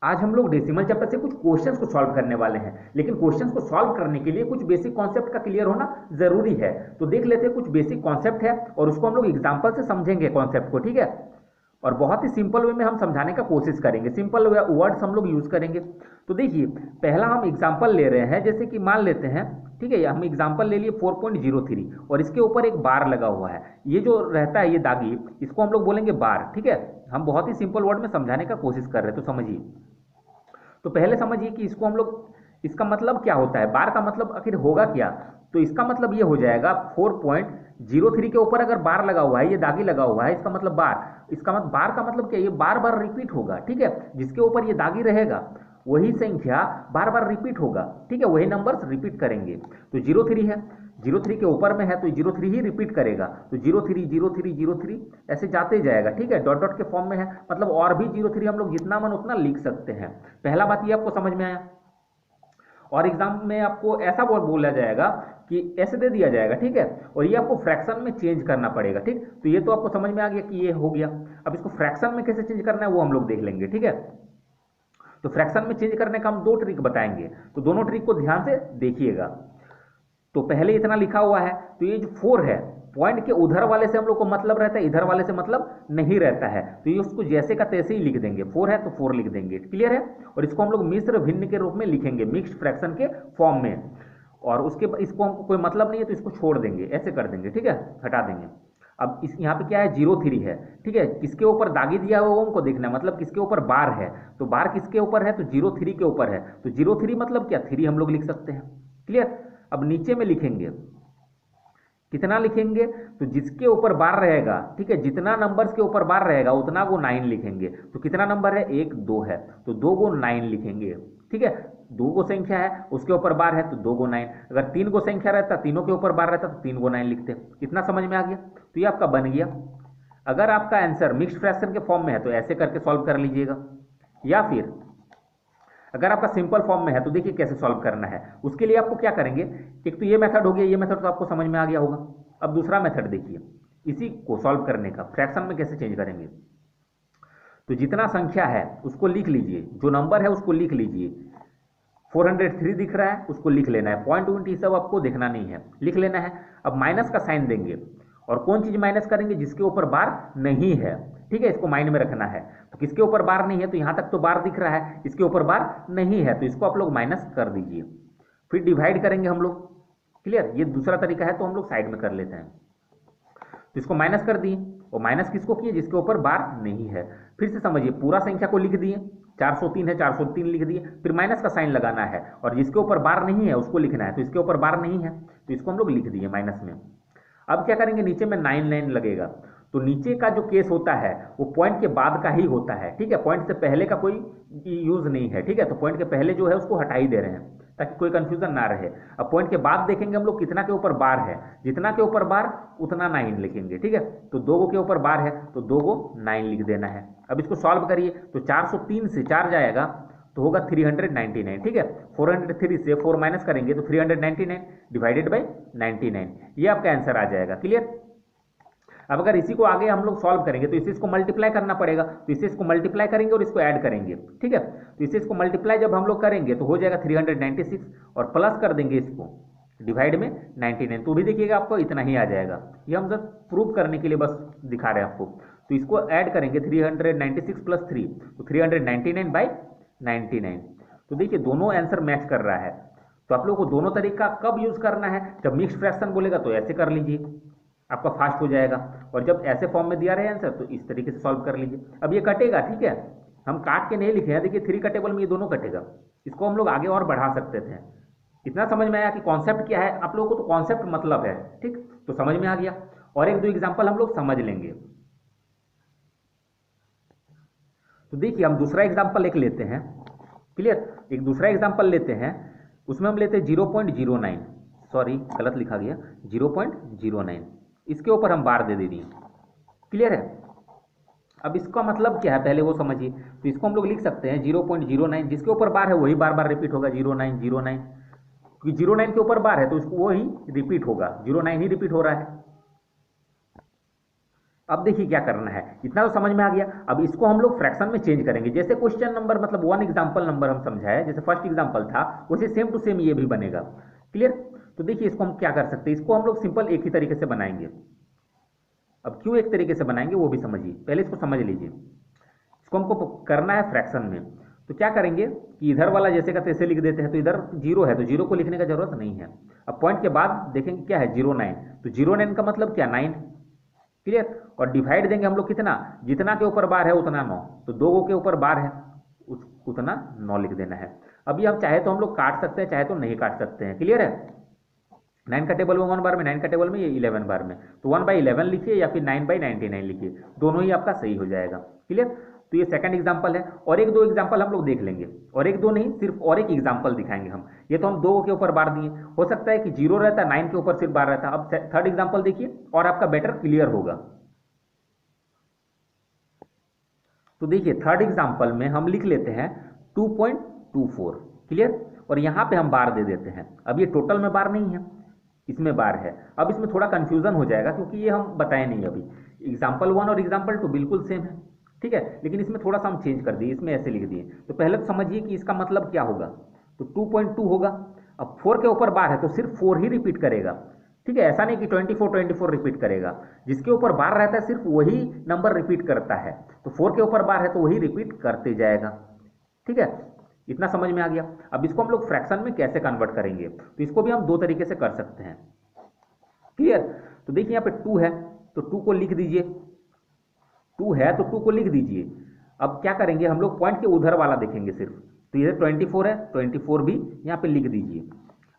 आज हम लोग डेसिमल चैप्टर से कुछ क्वेश्चंस को सॉल्व करने वाले हैं, लेकिन क्वेश्चंस को सॉल्व करने के लिए कुछ बेसिक कॉन्सेप्ट का क्लियर होना जरूरी है। तो देख लेते हैं, कुछ बेसिक कॉन्सेप्ट है और उसको हम लोग एग्जांपल से समझेंगे कॉन्सेप्ट को, ठीक है। और बहुत ही सिंपल वे में हम समझाने का कोशिश करेंगे, सिंपल वर्ड्स हम लोग यूज करेंगे। तो देखिए, पहला हम एग्जांपल ले रहे हैं, जैसे कि मान लेते हैं, ठीक है, हम एग्जांपल ले लिए 4.03 और इसके ऊपर एक बार लगा हुआ है। ये जो रहता है ये दागी, इसको हम लोग बोलेंगे बार, ठीक है। हम बहुत ही सिंपल वर्ड में समझाने का कोशिश कर रहे हैं, तो समझिए। तो पहले समझिए कि इसको हम लोग, इसका मतलब क्या होता है, बार का मतलब आखिर होगा क्या। तो इसका मतलब ये हो जाएगा 4.03 के ऊपर अगर बार लगा हुआ है, ये दागी लगा हुआ है, इसका मतलब बार, इसका मतलब बार का मतलब क्या, ये बार बार रिपीट होगा, ठीक है। जिसके ऊपर ये दागी रहेगा वही संख्या बार बार रिपीट होगा, ठीक है, वही नंबर्स रिपीट करेंगे। तो 03 है, 03 के ऊपर में है तो 03 ही रिपीट करेगा। तो 03 03 03 ऐसे जाते जाएगा, ठीक है, डॉट डॉट के फॉर्म में है, मतलब और भी 03 हम लोग जितना मन उतना लिख सकते हैं। पहला बात ये आपको समझ में आया। और एग्जाम में आपको ऐसा बोला जाएगा कि ऐसे दे दिया जाएगा, ठीक है, और ये आपको फ्रैक्शन में चेंज करना पड़ेगा, ठीक। तो ये तो आपको समझ में आ गया कि ये हो गया। अब इसको फ्रैक्शन में कैसे चेंज करना है वो हम लोग देख लेंगे, ठीक है। तो फ्रैक्शन में चेंज करने का हम दो ट्रिक बताएंगे, तो दोनों ट्रिक को ध्यान से देखिएगा। तो पहले इतना लिखा हुआ है, तो ये जो 4 है, पॉइंट के उधर वाले से हम लोग को मतलब रहता है, इधर वाले से मतलब नहीं रहता है। तो ये उसको जैसे का तैसे ही लिख देंगे, 4 है तो 4 लिख देंगे, क्लियर है। और इसको हम लोग मिश्र भिन्न के रूप में लिखेंगे, मिक्स्ड फ्रैक्शन के फॉर्म में। और उसके इसको हमको कोई मतलब नहीं है तो इसको छोड़ देंगे, ऐसे कर देंगे, ठीक है, हटा देंगे। अब इस यहाँ पे क्या है, 03 है, ठीक है, किसके ऊपर दागी दिया हुआ वो हमको देखना है, मतलब किसके ऊपर बार है। तो बार किसके ऊपर है, तो 03 के ऊपर है। तो 03 मतलब क्या, 3 हम लोग लिख सकते हैं, क्लियर। अब नीचे में लिखेंगे, कितना लिखेंगे, तो जिसके ऊपर बार रहेगा, ठीक है, जितना नंबर्स के ऊपर बार रहेगा उतना को 9 लिखेंगे। तो कितना नंबर है, 1 2 है, तो 2 को 9 लिखेंगे, ठीक है। 2 को संख्या है उसके ऊपर बार है तो 2 को 9, अगर 3 को संख्या रहता, तीनों के ऊपर बार रहता तो 3 को 9 लिखते। कितना समझ में आ गया, तो ये आपका बन गया। अगर आपका आंसर मिक्स्ड फ्रैक्शन के फॉर्म में है तो ऐसे करके सॉल्व कर लीजिएगा, या फिर अगर आपका सिंपल फॉर्म में है तो देखिए कैसे सॉल्व करना है। उसके लिए आपको क्या करेंगे, एक तो ये मेथड हो गया, ये मेथड तो आपको समझ में आ गया होगा। अब दूसरा मेथड देखिए, इसी को सॉल्व करने का फ्रैक्शन में कैसे चेंज करेंगे। तो जितना संख्या है उसको लिख लीजिए, जो नंबर है उसको लिख लीजिए। 403 दिख रहा है उसको लिख लेना है, पॉइंट उंट सब आपको देखना नहीं है, लिख लेना है। अब माइनस का साइन देंगे, और कौन चीज माइनस करेंगे, जिसके ऊपर बार नहीं है, ठीक है, इसको माइंड में रखना है। तो किसके ऊपर बार नहीं है, तो यहां तक तो बार दिख रहा है, इसके ऊपर बार नहीं है तो इसको आप लोग माइनस कर दीजिए। फिर डिवाइड करेंगे हम लोग, क्लियर। ये दूसरा तरीका है तो हम लोग साइड में कर लेते हैं। तो इसको माइनस कर दिए, और माइनस किसको किए, जिसके ऊपर बार नहीं है। फिर से समझिए, पूरा संख्या को लिख दिए, 403 है 403 लिख दिए, फिर माइनस का साइन लगाना है, और जिसके ऊपर बार नहीं है उसको लिखना है। तो इसके ऊपर बार नहीं है तो इसको हम लोग लिख दिए माइनस में। अब क्या करेंगे, नीचे में 9 लगेगा। तो नीचे का जो केस होता है वो पॉइंट के बाद का ही होता है, ठीक है, पॉइंट से पहले का कोई यूज नहीं है, ठीक है। तो पॉइंट के पहले जो है उसको हटा ही दे रहे हैं ताकि कोई कंफ्यूजन ना रहे। अब पॉइंट के बाद देखेंगे हम लोग कितना के ऊपर बार है, जितना के ऊपर बार उतना 9 लिखेंगे, ठीक है। तो 2 के ऊपर बार है तो 2 को 9 लिख देना है। अब इसको सॉल्व करिए, तो 403 से 4 जाएगा तो होगा 399, ठीक है। 403 से 4 माइनस करेंगे तो 399 डिवाइडेड बाई 99, ये आपका आंसर आ जाएगा, क्लियर। अब अगर इसी को आगे हम लोग सॉल्व करेंगे तो इसे इसको मल्टीप्लाई करना पड़ेगा, तो इसे इसको मल्टीप्लाई करेंगे और इसको ऐड करेंगे, ठीक है। तो इसे इसको मल्टीप्लाई जब हम लोग करेंगे तो हो जाएगा 396, और प्लस कर देंगे इसको डिवाइड में 99, तो भी देखिएगा आपको इतना ही आ जाएगा। ये हम सब प्रूव करने के लिए बस दिखा रहे हैं आपको। तो इसको ऐड करेंगे 396 प्लस 3, तो 399 बाई 99। तो देखिए दोनों आंसर मैच कर रहा है। तो आप लोग को दोनों तरीका कब यूज करना है, जब मिक्स्ड फ्रैक्शन बोलेगा तो ऐसे कर लीजिए, आपका फास्ट हो जाएगा। और जब ऐसे फॉर्म में दिया रहे आंसर तो इस तरीके से सॉल्व कर लीजिए। अब ये कटेगा, ठीक है, हम काट के नहीं लिखे हैं, देखिए 3 कटेबल में ये दोनों कटेगा। इसको हम लोग आगे और बढ़ा सकते थे। इतना समझ में आया कि कॉन्सेप्ट क्या है, आप लोगों को तो कॉन्सेप्ट मतलब है, ठीक, तो समझ में आ गया। और एक दो एग्जाम्पल हम लोग समझ लेंगे। तो देखिए हम दूसरा एग्जाम्पल एक लेते हैं, क्लियर, एक दूसरा एग्जाम्पल लेते हैं। उसमें हम लेते हैं 0.09, सॉरी गलत लिखा गया, 0.09, इसके ऊपर हम बार दे दिए, क्लियर है। अब इसका मतलब क्या है पहले वो समझिए। तो इसको हम लोग लिख सकते हैं 0.09, जिसके ऊपर बार है वही बार बार रिपीट होगा, 0909, क्योंकि 09 के ऊपर बार है तो उसको वही रिपीट होगा, 09 ही रिपीट हो रहा है। अब देखिए क्या करना है, इतना तो समझ में आ गया। अब इसको हम लोग फ्रैक्शन में चेंज करेंगे। जैसे क्वेश्चन नंबर मतलब वन एग्जाम्पल नंबर हम समझाए, जैसे फर्स्ट एग्जाम्पल था, वैसे सेम टू सेम ये भी बनेगा। क्लियर? तो देखिए इसको हम क्या कर सकते हैं, इसको हम लोग सिंपल एक ही तरीके से बनाएंगे। अब क्यों एक तरीके से बनाएंगे वो भी समझिए, पहले इसको समझ लीजिए। इसको हमको करना है फ्रैक्शन में, तो क्या करेंगे कि इधर वाला जैसे का तैसे लिख देते हैं, तो इधर जीरो है तो जीरो को लिखने का जरूरत नहीं है। अब पॉइंट के बाद देखेंगे क्या है, 09, तो 09 का मतलब क्या, 9। क्लियर? और डिवाइड देंगे हम लोग कितना, जितना के ऊपर बार है उतना 9, तो दो के ऊपर बार है उतना 9 लिख देना है। अभी आप चाहे तो हम लोग काट सकते हैं, चाहे तो नहीं काट सकते हैं। क्लियर है? 9 का टेबल में 1 बार में, 9 का टेबल में ये 11 बार में, तो 1/11 लिखिए या फिर 9/99 लिखिए, दोनों ही आपका सही हो जाएगा। क्लियर? तो ये सेकंड एग्जांपल है, और एक दो एग्जांपल हम लोग देख लेंगे, और एक दो नहीं सिर्फ और एक एग्जांपल दिखाएंगे हम। ये तो हम दो के ऊपर बार दिए, हो सकता है कि जीरो रहता है, 9 के ऊपर सिर्फ बार रहता। अब थर्ड एग्जांपल देखिए और आपका बेटर क्लियर होगा। तो देखिए थर्ड एग्जांपल में हम लिख लेते हैं 2.24। क्लियर? और यहां पे हम बार दे देते हैं। अब ये टोटल में बार नहीं है, इसमें बार है। अब इसमें थोड़ा कंफ्यूजन हो जाएगा क्योंकि ये हम बताए नहीं अभी। एग्जाम्पल वन और एग्जाम्पल टू बिल्कुल सेम है, ठीक है, लेकिन इसमें थोड़ा सा हम चेंज कर दिए, इसमें ऐसे लिख दिए। तो पहले तो समझिए कि इसका मतलब क्या होगा, तो 2.2 होगा। अब 4 के ऊपर बार है तो सिर्फ 4 ही रिपीट करेगा, ठीक है, ऐसा नहीं कि 24 रिपीट करेगा। जिसके ऊपर बार रहता है सिर्फ वही नंबर रिपीट करता है, तो 4 के ऊपर बार है तो वही रिपीट करते जाएगा। ठीक है, इतना समझ में आ गया। अब इसको हम लोग फ्रैक्शन में कैसे कन्वर्ट करेंगे, तो इसको भी हम दो तरीके से कर सकते हैं। क्लियर? तो देखिए यहाँ पे 2 है तो 2 को लिख दीजिए, 2 है तो 2 को लिख दीजिए। अब क्या करेंगे हम लोग, पॉइंट के उधर वाला देखेंगे सिर्फ, तो ये 24 है, 24 भी यहाँ पे लिख दीजिए।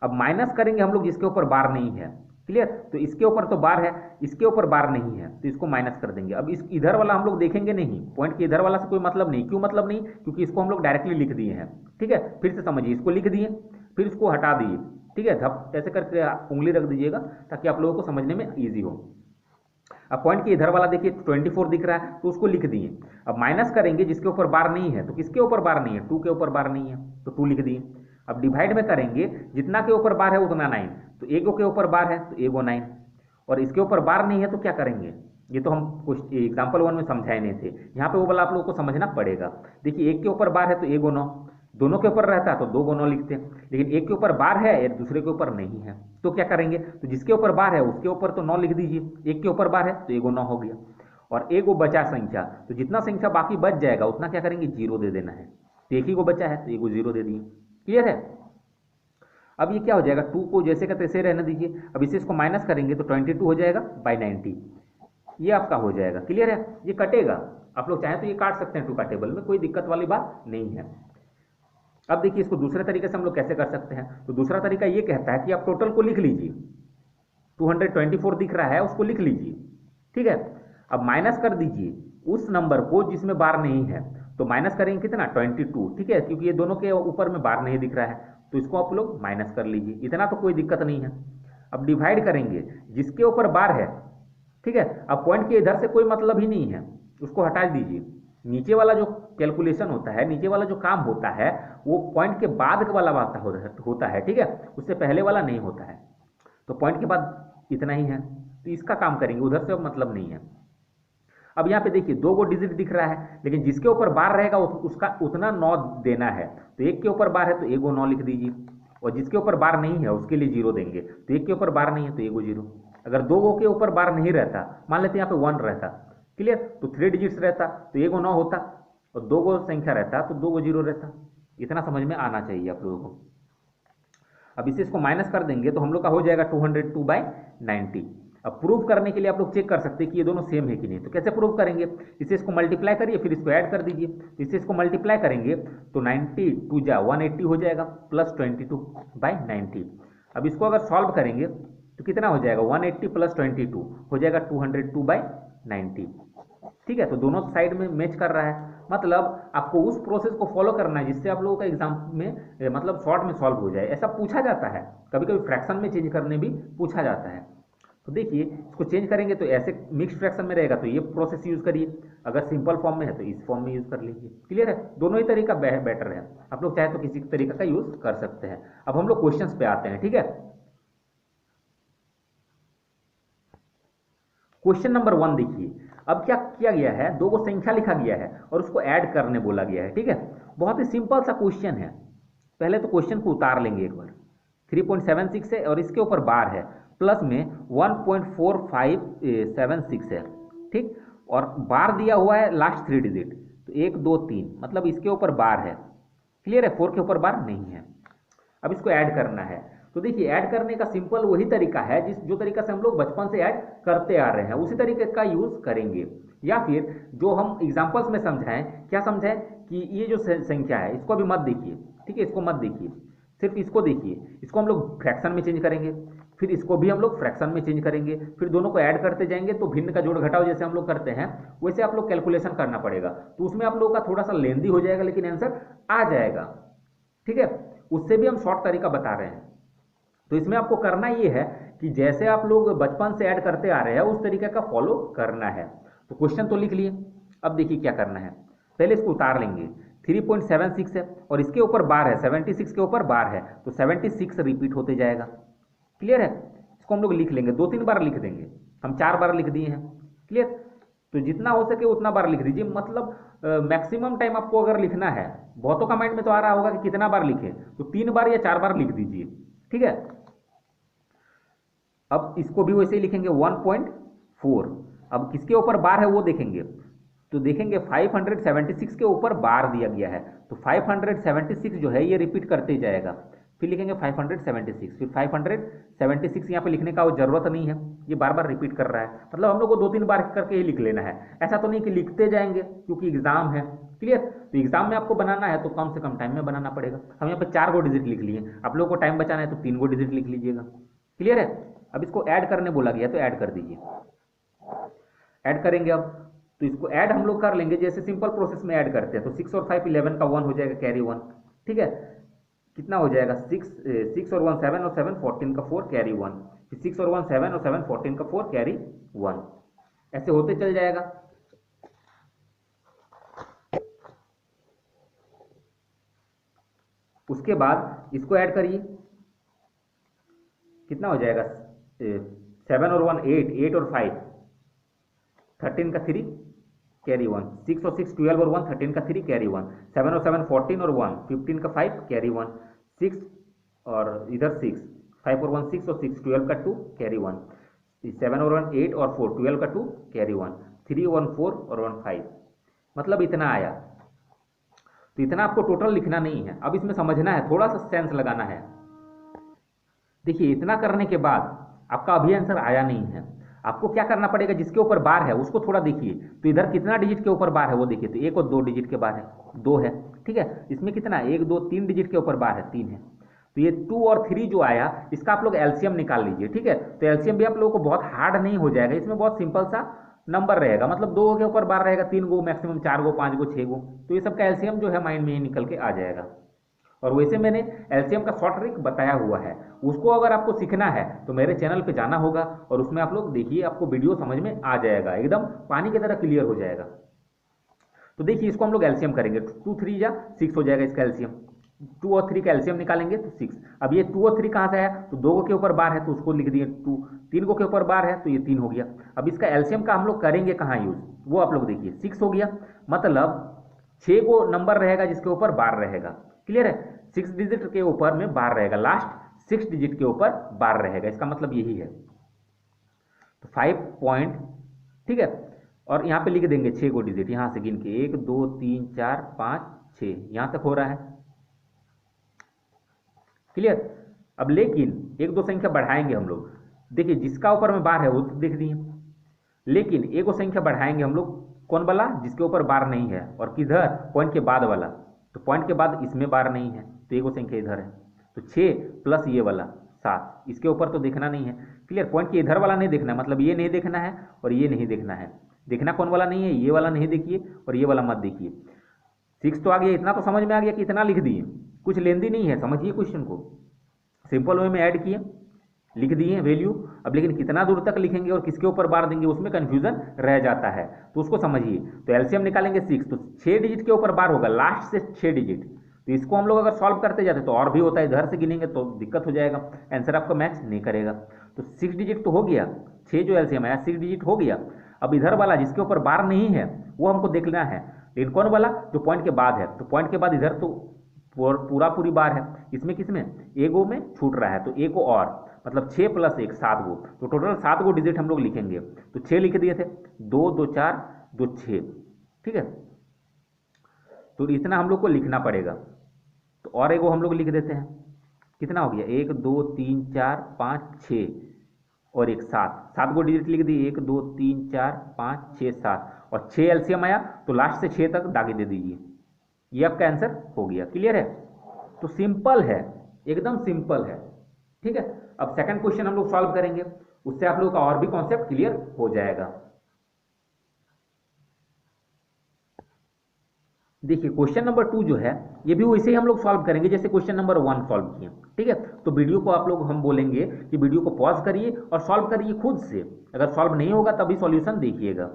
अब माइनस करेंगे हम लोग जिसके ऊपर बार नहीं है। क्लियर? तो इसके ऊपर तो बार है, इसके ऊपर बार नहीं है, तो इसको माइनस कर देंगे। अब इस इधर वाला हम लोग देखेंगे नहीं, पॉइंट के इधर वाला से कोई मतलब नहीं। क्यों मतलब नहीं? क्योंकि इसको हम लोग डायरेक्टली लिख दिए हैं। ठीक है, फिर से समझिए, इसको लिख दिए फिर इसको हटा दिए। ठीक है, धप ऐसे करके उंगली रख दीजिएगा ताकि आप लोगों को समझने में ईजी हो। अब पॉइंट के इधर वाला देखिए 24 दिख रहा है तो उसको लिख दिए। अब माइनस करेंगे जिसके ऊपर बार नहीं है, तो किसके ऊपर बार नहीं है, 2 के ऊपर बार नहीं है, तो 2 लिख दिए। अब डिवाइड में करेंगे, जितना के ऊपर बार है उतना 9, तो एगो के ऊपर बार है तो एगो 9, और इसके ऊपर बार नहीं है तो क्या करेंगे, ये तो हम कुछ एग्जाम्पल 1 में समझाए नहीं थे, यहाँ पे वो वाला आप लोगों को समझना पड़ेगा। देखिए एक के ऊपर बार है तो एगो 9, दोनों के ऊपर रहता है तो 2 गो 9 लिखते हैं, लेकिन एक के ऊपर बार है और दूसरे के ऊपर नहीं है, तो क्या करेंगे, तो जिसके ऊपर बार है उसके ऊपर तो 9 लिख दीजिए। एक के ऊपर बार है तो एगो 9 हो गया, और एगो बचा संख्या, तो जितना संख्या बाकी बच जाएगा उतना क्या करेंगे, जीरो दे देना है। तो एक ही को बचा है तो एगो जीरो दे दिए। क्लियर है? अब ये क्या हो जाएगा, 2 को जैसे का तैसे रहने दीजिए। अब इसे इसको माइनस करेंगे तो 22 हो जाएगा बाई 90, ये आपका हो जाएगा। क्लियर है? ये कटेगा, आप लोग चाहें तो ये काट सकते हैं 2 का टेबल में, कोई दिक्कत वाली बात नहीं है। अब देखिए इसको दूसरे तरीके से हम लोग कैसे कर सकते हैं, तो दूसरा तरीका ये कहता है कि आप टोटल को लिख लीजिए, 224 दिख रहा है उसको लिख लीजिए। ठीक है, अब माइनस कर दीजिए उस नंबर को जिसमें बार नहीं है, तो माइनस करेंगे कितना, 22। ठीक है, क्योंकि ये दोनों के ऊपर में बार नहीं दिख रहा है तो इसको आप लोग माइनस कर लीजिए, इतना तो कोई दिक्कत नहीं है। अब डिवाइड करेंगे जिसके ऊपर बार है, ठीक है, अब पॉइंट के इधर से कोई मतलब ही नहीं है, उसको हटा दीजिए। नीचे वाला जो कैलकुलेशन होता है, नीचे वाला जो काम होता है वो पॉइंट के बाद वाला होता है, ठीक है, उससे पहले वाला नहीं होता है। तो पॉइंट के बाद इतना ही है, तो इसका काम करेंगे, उधर से अब मतलब नहीं है। अब यहाँ पे देखिए 2 गो डिजिट दिख रहा है, लेकिन जिसके ऊपर बार रहेगा उसका उतना 9 देना है, तो एक के ऊपर बार है तो एगो 9 लिख दीजिए, और जिसके ऊपर बार नहीं है उसके लिए जीरो देंगे। तो एक के ऊपर बार नहीं है तो एगो जीरो। अगर 2 गो के ऊपर बार नहीं रहता, मान लेते यहाँ पे 1 रहता, क्लियर, तो 3 डिजिट्स रहता तो एगो 9 होता, और 2 गो संख्या रहता तो 2 गो जीरो रहता। इतना समझ में आना चाहिए आप लोगों को। अब इसे इसको माइनस कर देंगे तो हम लोग का हो जाएगा 202/90। अब प्रूव करने के लिए आप लोग चेक कर सकते हैं कि ये दोनों सेम है कि नहीं, तो कैसे प्रूव करेंगे, इसे इसको मल्टीप्लाई करिए फिर इसको ऐड कर दीजिए। तो इसे इसको मल्टीप्लाई करेंगे तो 90 2 जा 180 हो जाएगा प्लस 22/90। अब इसको अगर सॉल्व करेंगे तो कितना हो जाएगा, 180 प्लस 22 हो जाएगा 202/90। ठीक है, तो दोनों साइड में मैच कर रहा है, मतलब आपको उस प्रोसेस को फॉलो करना है जिससे आप लोगों का एग्जाम में मतलब शॉर्ट में सॉल्व हो जाए। ऐसा पूछा जाता है, कभी कभी फ्रैक्शन में चेंज करने भी पूछा जाता है। तो देखिए इसको चेंज करेंगे तो ऐसे मिक्स फ्रैक्शन में रहेगा तो ये प्रोसेस यूज करिए, अगर सिंपल फॉर्म में है तो इस फॉर्म में यूज कर लीजिए। क्लियर है? दोनों ही तरीका बेटर है, आप लोग चाहे तो किसी तरीका का यूज कर सकते हैं। अब हम लोग क्वेश्चंस पे आते हैं। ठीक है, क्वेश्चन नंबर 1 देखिए, अब क्या किया गया है, दो को संख्या लिखा गया है और उसको ऐड करने बोला गया है, ठीक है। बहुत ही सिंपल सा क्वेश्चन है। पहले तो क्वेश्चन को उतार लेंगे एक बार। 3.76 है और इसके ऊपर बार है, प्लस में 1.4576 है, ठीक। और बार दिया हुआ है लास्ट 3 डिजिट, तो 1 2 3, मतलब इसके ऊपर बार है। क्लियर है, 4 के ऊपर बार नहीं है। अब इसको ऐड करना है। तो देखिए, ऐड करने का सिंपल वही तरीका है जो तरीका से हम लोग बचपन से ऐड करते आ रहे हैं, उसी तरीके का यूज करेंगे। या फिर जो हम एग्जांपल्स में समझाएं, क्या समझाएं कि ये जो संख्या है इसको अभी मत देखिए, ठीक है, इसको मत देखिए, सिर्फ इसको देखिए। इसको हम लोग फ्रैक्शन में चेंज करेंगे, फिर इसको भी हम लोग फ्रैक्शन में चेंज करेंगे, फिर दोनों को ऐड करते जाएंगे। तो भिन्न का जोड़ घटाव जैसे हम लोग करते हैं वैसे आप लोग कैलकुलेशन करना पड़ेगा। तो उसमें आप लोगों का थोड़ा सा लेंदी हो जाएगा, लेकिन आंसर आ जाएगा, ठीक है। उससे भी हम शॉर्ट तरीका बता रहे हैं। तो इसमें आपको करना ये है कि जैसे आप लोग बचपन से ऐड करते आ रहे हैं उस तरीके का फॉलो करना है। तो क्वेश्चन तो लिख लिए, अब देखिए क्या करना है। पहले इसको उतार लेंगे। 3.76 है और इसके ऊपर बार है, 76 के ऊपर बार है, तो 76 रिपीट होते जाएगा। क्लियर है, इसको हम लोग लिख लेंगे, 2-3 बार लिख देंगे। हम 4 बार लिख दिए हैं। क्लियर, तो जितना हो सके उतना बार लिख दीजिए। मतलब मैक्सिमम टाइम आपको अगर लिखना है, बहुतों का माइंड में तो आ रहा होगा कि कितना बार लिखें, तो 3 बार या 4 बार लिख दीजिए, ठीक है। अब इसको भी वैसे ही लिखेंगे 1.4। अब किसके ऊपर बार है वो देखेंगे, तो देखेंगे 576 के ऊपर बार दिया गया है, तो 576 जो है ये रिपीट करते जाएगा। फिर लिखेंगे 576, फिर 576 यहाँ पे लिखने का वो जरूरत नहीं है, ये बार बार रिपीट कर रहा है, मतलब हम लोग को 2-3 बार करके ही लिख लेना है। ऐसा तो नहीं कि लिखते जाएंगे, क्योंकि एग्जाम है। क्लियर, तो एग्जाम में आपको बनाना है तो कम से कम टाइम में बनाना पड़ेगा। हम यहाँ पे 4 गो डिजिट लिख लिए, आप लोगों को टाइम बचाना है तो 3 गो डिजिट लिख लीजिएगा। क्लियर है, अब इसको ऐड करने बोला गया तो ऐड कर दीजिए। ऐड करेंगे अब, तो इसको ऐड हम लोग कर लेंगे जैसे सिंपल प्रोसेस में ऐड करते हैं। तो 6 और 5 11 का 1 हो जाएगा, कैरी 1, ठीक है। कितना हो जाएगा, 6 और 1 7 और 7 14 का 4 कैरी 1, फिर 6 और 1 7 और 7 14 का 4 कैरी 1, ऐसे होते चल जाएगा। उसके बाद इसको ऐड करिए, कितना हो जाएगा, 7 और 1 8, 8 और 5 13 का 3 कैरी 1, 6 और 6 12 और 1 13 का 3 कैरी 1, 7 और 7 14 और 1 15 का 5 कैरी 1, 6 और इधर 6, 5 और 1 6 और 6 12 का 2 कैरी 1, 7 और 1 8 और 4 12 का 2 कैरी 1, 3 1 4 और 1 5, मतलब इतना आया। तो इतना आपको टोटल लिखना नहीं है, अब इसमें समझना है, थोड़ा सा सेंस लगाना है। देखिए, इतना करने के बाद आपका अभी आंसर आया नहीं है, आपको क्या करना पड़ेगा, जिसके ऊपर बार है उसको थोड़ा देखिए। तो इधर कितना डिजिट के ऊपर बार है वो देखिए, तो 1 और 2 डिजिट के बार है, 2 है, ठीक है। इसमें कितना, 1 2 3 डिजिट के ऊपर बार है, 3 है। तो ये 2 और 3 जो आया, इसका आप लोग एलसीएम निकाल लीजिए, ठीक है। तो एलसीएम भी आप लोगों को बहुत हार्ड नहीं हो जाएगा, इसमें बहुत सिंपल सा नंबर रहेगा, मतलब 2 के ऊपर बार रहेगा, 3 गो मैक्सिमम, 4 गो 5 गो 6 गो, तो ये सब का एलसीएम जो है माइंड में ही निकल के आ जाएगा। और वैसे मैंने एलसीएम का शॉर्ट ट्रिक बताया हुआ है, उसको अगर आपको सीखना है तो मेरे चैनल पे जाना होगा और उसमें आप लोग देखिए, आपको वीडियो समझ में आ जाएगा, एकदम पानी की तरह क्लियर हो जाएगा। तो देखिए, इसको हम लोग एलसीएम करेंगे, 2 3 या 6 हो जाएगा इसका एलसीएम। 2 और 3 का एलसीएम निकालेंगे तो 6। अब ये 2 और 3 कहाँ से आया, तो 2 के ऊपर बार है तो उसको लिख दिए 2, 3 के ऊपर बार है तो ये 3 हो गया। अब इसका एलसीएम का हम लोग करेंगे कहाँ यूज, वो आप लोग देखिए, 6 हो गया, मतलब 6 को नंबर रहेगा जिसके ऊपर बार रहेगा। क्लियर है, 6 डिजिट के ऊपर में बार रहेगा, लास्ट 6 डिजिट के ऊपर बार रहेगा, इसका मतलब यही है। तो 5 पॉइंट, ठीक है। और यहां पे लिख देंगे 6 को डिजिट, यहां से गिन के 1 2 3 4 5 6, यहां तक हो रहा है। क्लियर, अब लेकिन 1 2 संख्या बढ़ाएंगे हम लोग, देखिए जिसका ऊपर में बार है वो तो देख दिए, लेकिन एक संख्या बढ़ाएंगे हम लोग, कौन वाला, जिसके ऊपर बार नहीं है, और किधर, पॉइंट के बाद वाला। तो पॉइंट के बाद इसमें बार नहीं है तो एक संख्या इधर है, तो 6 प्लस ये वाला 7, इसके ऊपर तो देखना नहीं है। क्लियर, पॉइंट के इधर वाला नहीं देखना है, मतलब ये नहीं देखना है और ये नहीं देखना है। देखना कौन वाला नहीं है, ये वाला नहीं देखिए और ये वाला मत देखिए। 6 तो आ गया, इतना तो समझ में आ गया कि इतना लिख दिए, कुछ लेंदी नहीं है, समझिए क्वेश्चन को, सिंपल वे में ऐड किए, लिख दिए वैल्यू। अब लेकिन कितना दूर तक लिखेंगे और किसके ऊपर बार देंगे उसमें कंफ्यूजन रह जाता है, तो उसको समझिए। तो एलसीएम निकालेंगे 6, तो 6 डिजिट के ऊपर बार होगा, लास्ट से 6 डिजिट। तो इसको हम लोग अगर सॉल्व करते जाते तो और भी होता है, इधर से गिनेंगे तो दिक्कत हो जाएगा, आंसर आपका मैच नहीं करेगा। तो 6 डिजिट तो हो गया, 6 जो एलसीएम आया 6 डिजिट हो गया। अब इधर वाला जिसके ऊपर बार नहीं है वो हमको देखना है, लेकिन कौन वाला, जो पॉइंट के बाद है। तो पॉइंट के बाद इधर तो पूरा पूरी बार है, इसमें किसमें, ए गो में छूट रहा है, तो ए को और मतलब 6 + 1 7 गो, तो टोटल 7 गो डिजिट हम लोग लिखेंगे। तो 6 लिख दिए थे, 2 2 4 2 6, ठीक है। तो इतना हम लोग को लिखना पड़ेगा। तो और एगो हम लोग लिख देते हैं, कितना हो गया, 1 2 3 4 5 6 और एक 7, 7 गो डिजिट लिख दिए, 1 2 3 4 5 6 7, और 6 एलसीएम आया तो लास्ट से 6 तक दागे दे दीजिए। ये आपका आंसर हो गया। क्लियर है? तो सिंपल है, एकदम सिंपल है, ठीक है। अब सेकंड क्वेश्चन हम लोग सॉल्व करेंगे, उससे आप लोगों का और भी कॉन्सेप्ट क्लियर हो जाएगा। देखिए क्वेश्चन नंबर 2 जो है ये भी वैसे ही हम लोग सॉल्व करेंगे जैसे क्वेश्चन नंबर 1 सॉल्व किए, ठीक है। तो वीडियो को आप लोग हम बोलेंगे कि वीडियो को पॉज करिए और सॉल्व करिए खुद से, अगर सॉल्व नहीं होगा तभी सॉल्यूशन देखिएगा।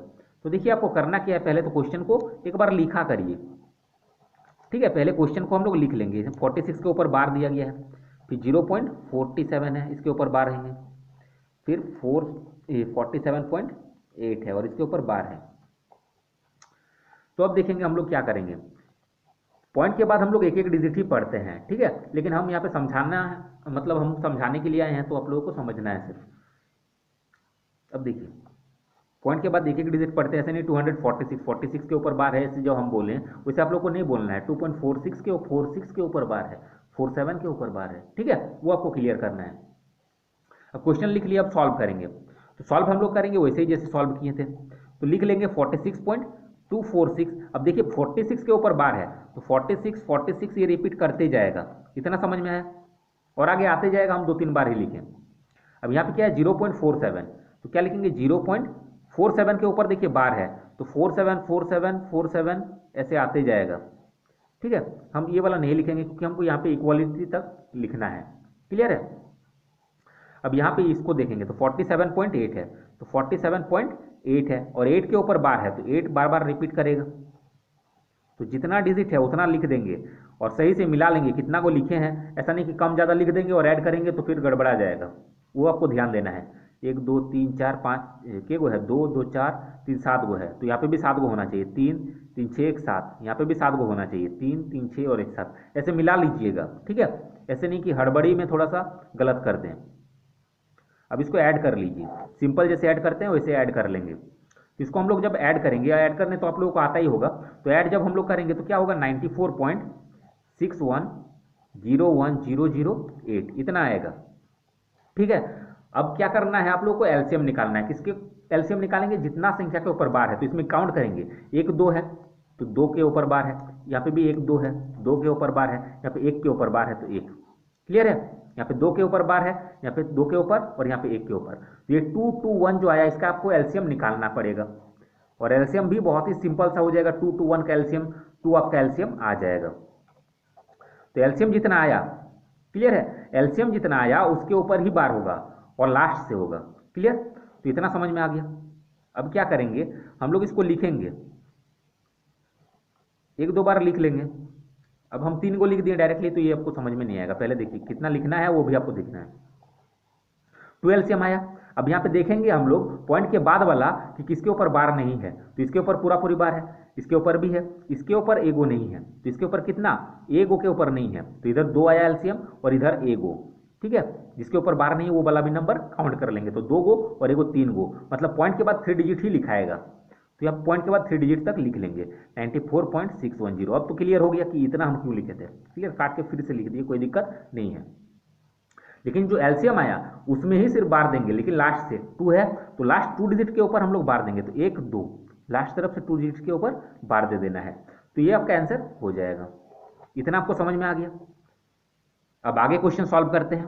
तो देखिए आपको करना क्या है, पहले तो क्वेश्चन को एक बार लिखा करिए, ठीक है। पहले क्वेश्चन को हम लोग लिख लेंगे, 46 के ऊपर बार दिया गया है, फिर 0.47 है, इसके ऊपर बार रहेंगे, फिर 47.8 है और इसके ऊपर बार है। तो अब देखेंगे हम लोग क्या करेंगे, पॉइंट के बाद हम लोग एक एक डिजिट ही पढ़ते हैं, ठीक है, लेकिन हम यहाँ पे समझाना है, मतलब हम समझाने के लिए आए हैं, तो आप लोगों को समझना है सिर्फ। अब देखिए पॉइंट के बाद एक एक डिजिट पढ़ते हैं, ऐसे नहीं 246 के ऊपर बार है ऐसे जो हम बोले वैसे आप लोग को नहीं बोलना है। 2.46 के 46 के ऊपर बार है, 47 के ऊपर बार है, ठीक है, वो आपको क्लियर करना है। अब क्वेश्चन लिख लिया, अब सॉल्व करेंगे। तो सॉल्व हम लोग करेंगे वैसे ही जैसे सॉल्व किए थे, तो लिख लेंगे 46.246। अब देखिए 46 के ऊपर बार है तो 46 ये रिपीट करते जाएगा, इतना समझ में आया, और आगे आते जाएगा, हम 2-3 बार ही लिखें। अब यहाँ पे क्या है 0.47, तो क्या लिखेंगे 0.47 के ऊपर देखिए बार है, तो 47 ऐसे आते जाएगा, ठीक है। हम ये वाला नहीं लिखेंगे क्योंकि हमको यहाँ पे इक्वालिटी तक लिखना है। क्लियर है? अब यहाँ पे इसको देखेंगे तो 47.8 है, तो 47.8 है और 8 के ऊपर बार है, तो 8 बार बार रिपीट करेगा, तो जितना डिजिट है उतना लिख देंगे और सही से मिला लेंगे कितना को लिखे हैं। ऐसा नहीं कि कम ज़्यादा लिख देंगे और ऐड करेंगे तो फिर गड़बड़ा जाएगा, वो आपको ध्यान देना है। 1 2 3 4 5 के गो है, 2 2 4 3 7 गो है, तो यहाँ पे भी 7 गो होना चाहिए, 3 3 6 1 7, यहाँ पे भी 7 गो होना चाहिए, 3 3 6 और 1 7, ऐसे मिला लीजिएगा, ठीक है। ऐसे नहीं कि हड़बड़ी में थोड़ा सा गलत कर दें। अब इसको ऐड कर लीजिए, सिंपल जैसे ऐड करते हैं वैसे ऐड कर लेंगे। इसको हम लोग जब ऐड करेंगे, ऐड करने तो आप लोगों को आता ही होगा, तो ऐड जब हम लोग करेंगे तो क्या होगा 94.61010008 इतना आएगा, ठीक है। अब क्या करना है आप लोग को, एलसीएम निकालना है। किसके एलसीएम निकालेंगे, जितना संख्या के ऊपर बार है, तो इसमें काउंट करेंगे, 1 2 है तो 2 के ऊपर बार है, यहाँ पे भी 1 2 है, 2 के ऊपर बार है, यहाँ पे 1 के ऊपर बार है तो 1। क्लियर है? यहाँ पे 2 के ऊपर बार है, यहाँ पे 2 के ऊपर और यहाँ पे 1 के ऊपर, तो ये 2 2 1 जो आया इसका आपको एलसीएम निकालना पड़ेगा, और एलसीएम भी बहुत ही सिंपल सा हो जाएगा, 2 2 1 का एलसीएम 2 आपका एलसीएम आ जाएगा। तो एलसीएम जितना आया, क्लियर है, एलसीएम जितना आया उसके ऊपर ही बार होगा और लास्ट से होगा। क्लियर? तो इतना समझ में आ गया। अब क्या करेंगे हम लोग, इसको लिखेंगे, 1 2 बार लिख लेंगे। अब हम 3 को लिख दिए डायरेक्टली तो ये आपको समझ में नहीं आएगा, पहले देखिए कितना लिखना है वो भी आपको देखना है। 2 एलसीएम आया। अब यहाँ पे देखेंगे हम लोग पॉइंट के बाद वाला कि किसके ऊपर बार नहीं है, तो इसके ऊपर पूरा पूरी बार है, इसके ऊपर भी है, इसके ऊपर एगो नहीं है, तो इसके ऊपर कितना, एगो के ऊपर नहीं है, तो इधर 2 आया एलसीएम और इधर एगो, ठीक है। जिसके ऊपर बार नहीं है वो वाला भी नंबर काउंट कर लेंगे, तो 2 गो और एगो 3 गो, मतलब पॉइंट के बाद 3 डिजिट ही लिखाएगा, तो यहाँ पॉइंट के बाद 3 डिजिट तक लिख लेंगे 94.610। अब तो क्लियर हो गया कि इतना हम क्यों लिखे थे। क्लियर? काट के फिर से लिख दिए, कोई दिक्कत नहीं है। लेकिन जो एलसीएम आया उसमें ही सिर्फ बार देंगे, लेकिन लास्ट से 2 है तो लास्ट 2 डिजिट के ऊपर हम लोग बार देंगे, तो 1 2 लास्ट तरफ से 2 डिजिट के ऊपर बार दे देना है, तो ये आपका आंसर हो जाएगा। इतना आपको समझ में आ गया। अब आगे क्वेश्चन सॉल्व करते हैं।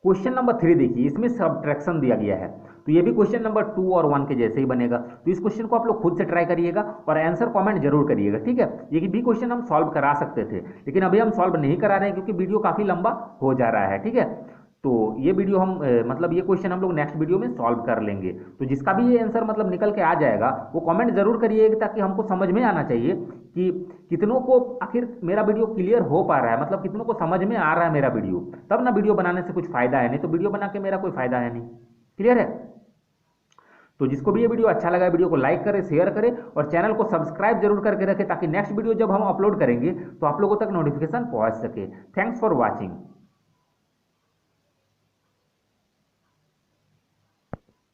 क्वेश्चन नंबर 3 देखिए, इसमें सब्ट्रैक्शन दिया गया है, तो ये भी क्वेश्चन नंबर 2 और 1 के जैसे ही बनेगा। तो इस क्वेश्चन को आप लोग खुद से ट्राई करिएगा और आंसर कमेंट जरूर करिएगा, ठीक है। ये भी क्वेश्चन हम सॉल्व करा सकते थे, लेकिन अभी हम सॉल्व नहीं करा रहे हैं क्योंकि वीडियो काफी लंबा हो जा रहा है, ठीक है। तो ये वीडियो हम मतलब ये क्वेश्चन हम लोग नेक्स्ट वीडियो में सॉल्व कर लेंगे। तो जिसका भी ये आंसर मतलब निकल के आ जाएगा वो कमेंट जरूर करिएगा, ताकि हमको समझ में आना चाहिए कि कितनों को आखिर मेरा वीडियो क्लियर हो पा रहा है, मतलब कितनों को समझ में आ रहा है मेरा वीडियो, तब ना वीडियो बनाने से कुछ फायदा है, नहीं तो वीडियो बना के मेरा कोई फायदा है नहीं। क्लियर है? तो जिसको भी ये वीडियो अच्छा लगा, वीडियो को लाइक करें, शेयर करें और चैनल को सब्सक्राइब जरूर करके रखें, ताकि नेक्स्ट वीडियो जब हम अपलोड करेंगे तो आप लोगों तक नोटिफिकेशन पहुंच सके। Thanks for watching.